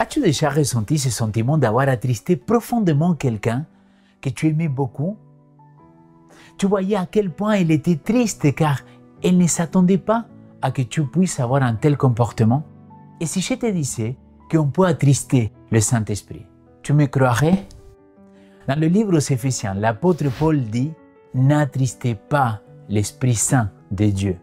As-tu déjà ressenti ce sentiment d'avoir attristé profondément quelqu'un que tu aimais beaucoup? Tu voyais à quel point elle était triste car elle ne s'attendait pas à que tu puisses avoir un tel comportement. Et si je te disais qu'on peut attrister le Saint-Esprit, tu me croirais? Dans le livre aux Éphésiens, l'apôtre Paul dit « N'attristez pas l'Esprit Saint de Dieu,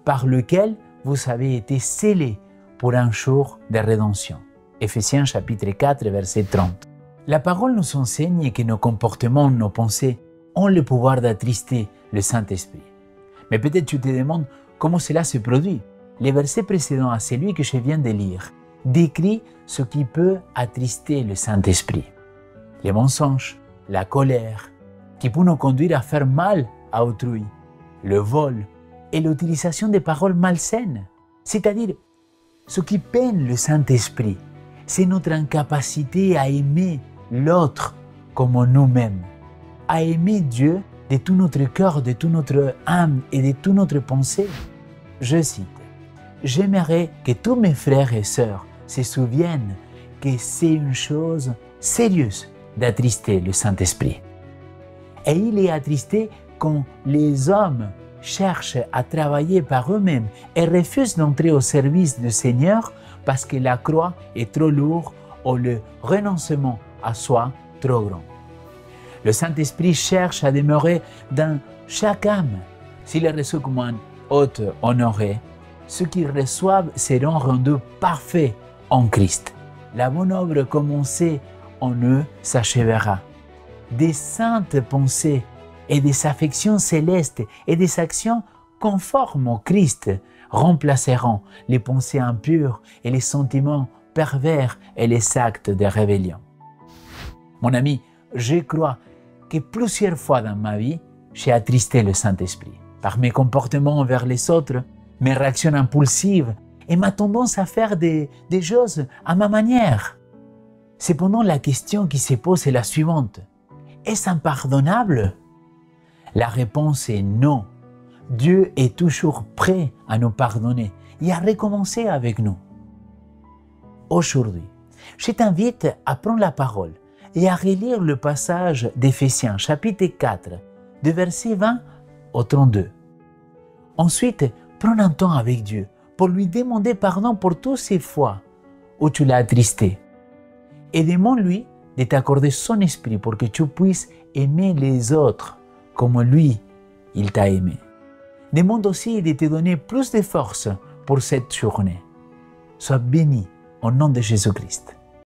par lequel vous avez été scellés pour un jour de rédemption. » Éphésiens chapitre 4, verset 30. La parole nous enseigne que nos comportements, nos pensées ont le pouvoir d'attrister le Saint-Esprit. Mais peut-être tu te demandes comment cela se produit. Le verset précédent à celui que je viens de lire décrit ce qui peut attrister le Saint-Esprit. Les mensonges, la colère, qui peut nous conduire à faire mal à autrui, le vol et l'utilisation des paroles malsaines, c'est-à-dire ce qui peine le Saint-Esprit, c'est notre incapacité à aimer l'autre comme nous-mêmes, à aimer Dieu de tout notre cœur, de toute notre âme et de toute notre pensée. Je cite, « J'aimerais que tous mes frères et sœurs se souviennent que c'est une chose sérieuse d'attrister le Saint-Esprit. Et il est attristé quand les hommes cherchent à travailler par eux-mêmes et refusent d'entrer au service du Seigneur parce que la croix est trop lourde ou le renoncement à soi trop grand. Le Saint-Esprit cherche à demeurer dans chaque âme. S'il est reçu comme un hôte honoré, ceux qui reçoivent seront rendus parfaits en Christ. La bonne œuvre commencée en eux s'achèvera. Des saintes pensées et des affections célestes et des actions conformes au Christ remplaceront les pensées impures et les sentiments pervers et les actes de rébellion. Mon ami, je crois que plusieurs fois dans ma vie, j'ai attristé le Saint-Esprit par mes comportements envers les autres, mes réactions impulsives et ma tendance à faire des choses à ma manière. Cependant, la question qui se pose est la suivante. Est-ce impardonnable? La réponse est non. Dieu est toujours prêt à nous pardonner et à recommencer avec nous. Aujourd'hui, je t'invite à prendre la parole et à relire le passage d'Éphésiens chapitre 4, de verset 20 au 32. Ensuite, prends un temps avec Dieu pour lui demander pardon pour toutes ces fois où tu l'as attristé. Et demande-lui de t'accorder son esprit pour que tu puisses aimer les autres comme lui, il t'a aimé. Demande aussi de te donner plus de force pour cette journée. Sois béni au nom de Jésus-Christ.